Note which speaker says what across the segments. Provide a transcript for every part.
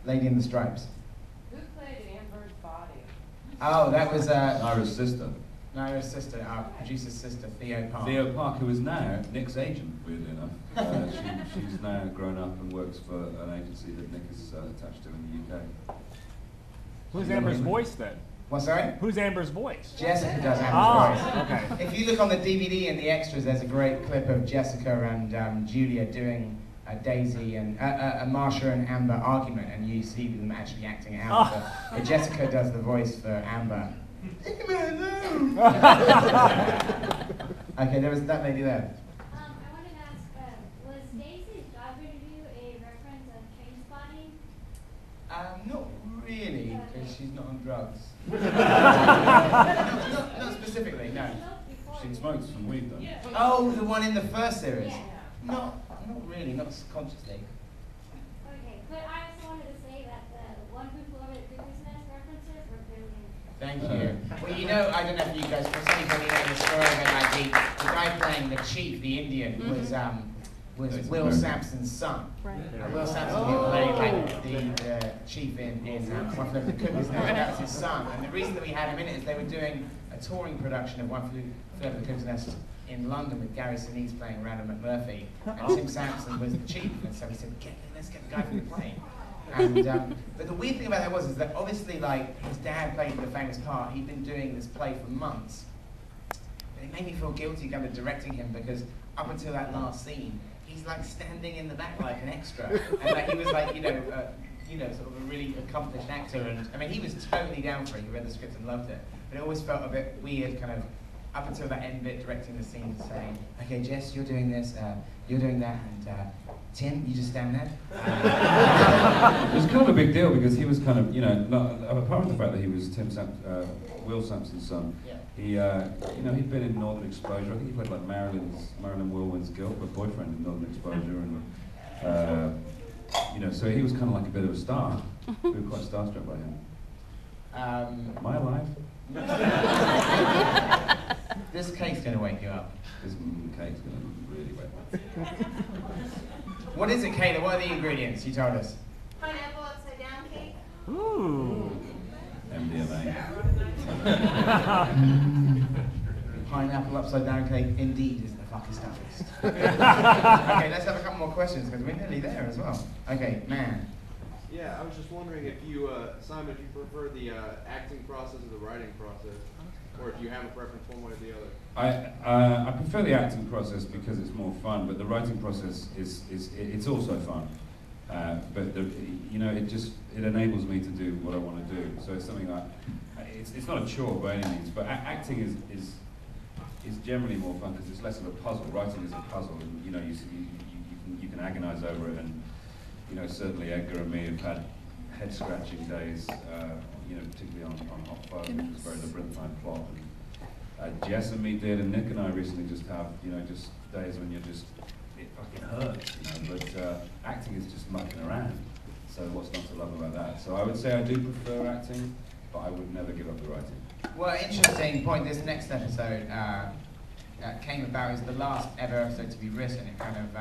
Speaker 1: Lady in the Stripes.
Speaker 2: Who played Amber's body?
Speaker 1: Oh, that was
Speaker 3: Ira's sister.
Speaker 1: Naira's sister, our producer's sister, Theo Park.
Speaker 3: Theo Park, who is now Nick's agent, weirdly enough. She's now grown up and works for an agency that Nick is attached to in the UK.
Speaker 4: Who's Amber's voice then?
Speaker 1: What, sorry?
Speaker 4: Who's Amber's voice?
Speaker 1: Jessica does Amber's voice.
Speaker 4: Okay.
Speaker 1: If you look on the DVD and the extras, there's a great clip of Jessica and Julia doing a Daisy and a Marsha and Amber argument, and you see them actually acting it out. But Jessica does the voice for Amber. Okay, there was that lady there.
Speaker 5: I wanted to ask, was Daisy's job interview a reference of train spotting?
Speaker 1: Not really, because she's not on drugs. not specifically, no.
Speaker 3: She smokes some weed though.
Speaker 1: Oh, the one in the first series?
Speaker 5: Yeah.
Speaker 1: Not really, not consciously.
Speaker 5: Okay, but I also wanted to say that the one who flew over the cuckoo's nest references were brilliant.
Speaker 1: Thank you. Well, you know, I don't know if you guys, for anybody know the story of it, like the guy playing the chief, the Indian, was Will Sampson's son.
Speaker 6: Right.
Speaker 1: Will Sampson, who played like the chief in One Flew Over the Cuckoo's Nest, that was his son. And the reason that we had him in it is they were doing a touring production of One Flew Over the Cuckoo's Nest in London with Gary Sinise playing Randall McMurphy, and Tim Sampson was the chief. And so we said, let's get the guy from the plane. And but the weird thing about that is that obviously, like, his dad played the famous part. He'd been doing this play for months. But it made me feel guilty kind of directing him, because up until that last scene, he's like standing in the back like an extra, and like he was like, you know, sort of a really accomplished actor. And I mean, he was totally down for it. He read the script and loved it. But it always felt a bit weird, kind of up until that end bit, directing the scene, saying, "Okay, Jess, you're doing this, you're doing that, and Tim, you just stand there."
Speaker 3: It was kind of a big deal because he was kind of, apart from the fact that he was Will Sampson's son,
Speaker 1: Yeah.
Speaker 3: he, he'd been in Northern Exposure. I think he played like Marilyn Wilwyn's boyfriend in Northern Exposure, and so he was kind of like a bit of a star. We were quite starstruck by him. Am I alive?
Speaker 1: This cake's going to wake you up.
Speaker 3: This cake's going to really wake me up.
Speaker 1: What is it, Kayla? What are the ingredients? You told us.
Speaker 5: Pineapple upside down cake.
Speaker 4: Ooh.
Speaker 3: MDMA.
Speaker 1: Pineapple upside down cake indeed is the fucking stuffest. Okay, let's have a couple more questions because we're nearly there as well. Okay, man.
Speaker 7: Yeah, I was just wondering if you, Simon, if you prefer the acting process or the writing process, or if you have a preference one way or the other.
Speaker 3: I prefer the acting process because it's more fun, but the writing process it's also fun. But it enables me to do what I want to do. So it's something that it's not a chore by any means, but acting is generally more fun because it's less of a puzzle. Writing is a puzzle, and you can agonize over it. And certainly Edgar and me have had head-scratching days. Particularly on Hot Fuzz, which was very labyrinthine plot. And Jess and me did, and Nick and I recently just have, just days when it fucking hurts, But acting is just mucking around. So what's not to love about that? So I would say I do prefer acting, but I would never give up the writing.
Speaker 1: Well, interesting point. This next episode came about as the last ever episode to be written. It kind of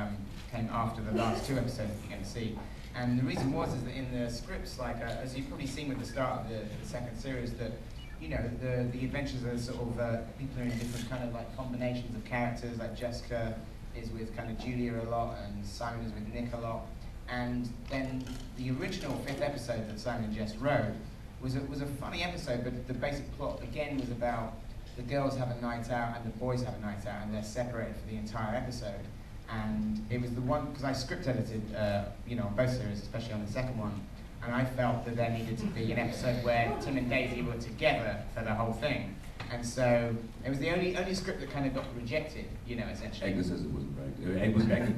Speaker 1: came after the last two episodes that you're going to see. And the reason is that in the scripts, like as you've probably seen with the start of the second series, that the adventures are sort of people are in different kind of like combinations of characters. Like Jessica is with kind of Julia a lot, and Simon is with Nick a lot. And then the original fifth episode that Simon and Jess wrote was a funny episode, but the basic plot again was about the girls have a night out and the boys have a night out, and they're separated for the entire episode. And it was the one, because I script edited, on both series, especially on the second one, and I felt that there needed to be an episode where Tim and Daisy were together for the whole thing. And so it was the only script that kind of got rejected, essentially.
Speaker 3: Edgar says it wasn't very good.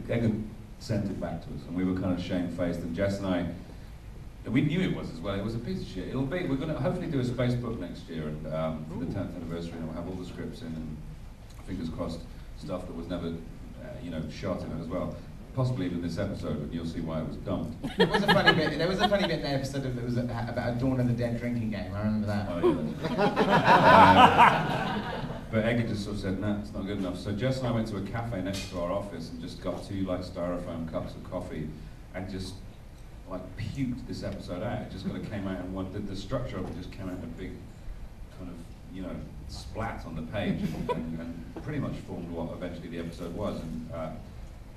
Speaker 3: Edgar sent it back to us, and we were kind of shamefaced. And Jess and I, we knew it was as well. It was a piece of shit. We're going to hopefully do a space book next year, and for the 10th anniversary, and we'll have all the scripts in, and fingers crossed, stuff that was never shot in it as well. Possibly even this episode, but you'll see why it was dumped.
Speaker 1: There was a funny bit in the episode that was about a Dawn of the Dead drinking game. I remember that.
Speaker 3: Oh yeah. But Edgar just sort of said, nah, it's not good enough. So Jess and I went to a cafe next to our office and just got two like styrofoam cups of coffee and just like puked this episode out. It just kind of came out and the structure of it just came out in a big kind of, you know, splat on the page and pretty much formed what eventually the episode was. And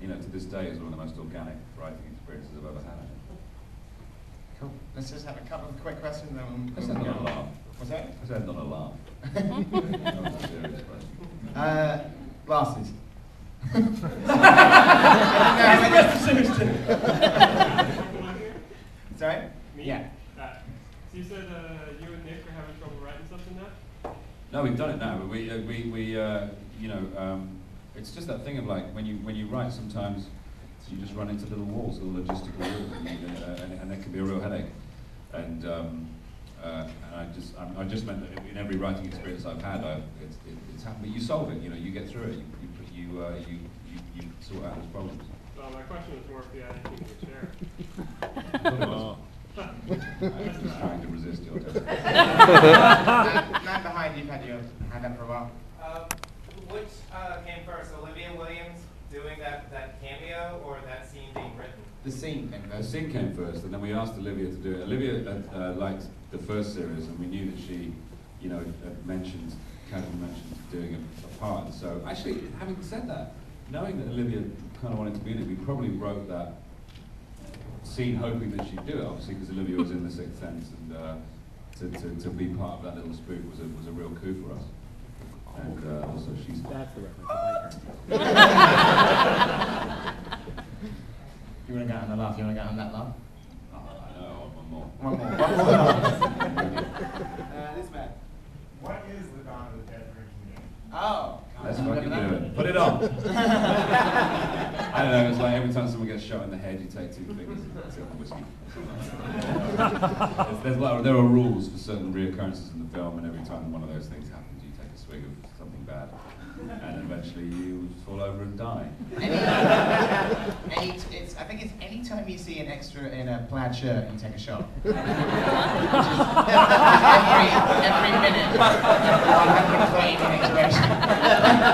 Speaker 3: you know, to this day is one of the most organic writing experiences I've ever had.
Speaker 1: Cool. Let's just have a couple of quick questions. Then
Speaker 3: Let's end on a laugh.
Speaker 1: What's that?
Speaker 3: Let's end on a laugh. That was a serious question.
Speaker 1: Glasses. Sorry?
Speaker 6: Me?
Speaker 1: Yeah.
Speaker 6: So you said you and Nick are having trouble writing something now?
Speaker 3: No, we've done it now. But we you know, it's just that thing of like when you write, sometimes you just run into little walls, little logistical walls, and it can be a real headache. And I just meant that in every writing experience I've had, it's happened. But you solve it. You know, you get through it. You sort out those problems.
Speaker 6: Well, my question was more if you had anything to share.
Speaker 3: I was just trying to resist your turn.
Speaker 1: Man behind you've had your hand up for a while.
Speaker 8: Which came first, Olivia Williams doing that cameo or that scene being written?
Speaker 1: The scene came
Speaker 3: The
Speaker 1: first.
Speaker 3: scene came first, and then we asked Olivia to do it. Olivia liked the first series, and we knew that she, you know, casually mentioned doing a part. And so, actually, having said that, knowing that Olivia kind of wanted to be in it, we probably wrote that scene hoping that she'd do it, obviously, because Olivia was in The Sixth Sense, and to be part of that little spoof was a real coup for us. And also, she's.
Speaker 4: That's the reference.
Speaker 1: You want to go on the laugh? You want to go on that laugh?
Speaker 3: Oh, I know, one more.
Speaker 1: One more. One more laugh. This man.
Speaker 9: What is the Dawn of the Dead drinking game?
Speaker 1: Oh.
Speaker 3: Let's fucking do it. Put it on. I don't know, it's like every time someone gets shot in the head, you take 2 fingers and sip whiskey. There are rules for certain reoccurrences in the film, and every time one of those things happens, you take a swig of something bad. And eventually you fall over and die.
Speaker 1: I think it's any time you see an extra in a plaid shirt, you take a shot. every minute. 120-minute duration.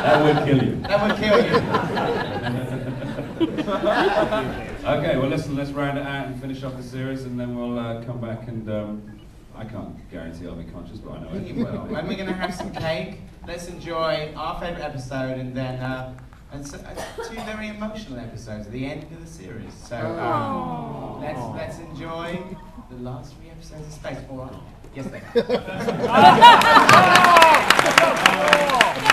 Speaker 3: That would kill you.
Speaker 1: That would kill you.
Speaker 3: Okay, well listen, let's round it out and finish off the series, and then we'll come back and I can't guarantee I'll be conscious, but I know it will.
Speaker 1: When we're going to have some cake, let's enjoy our favourite episode, and then and so, 2 very emotional episodes at the end of the series. So let's enjoy the last 3 episodes of Space. All right. Yes, thank you.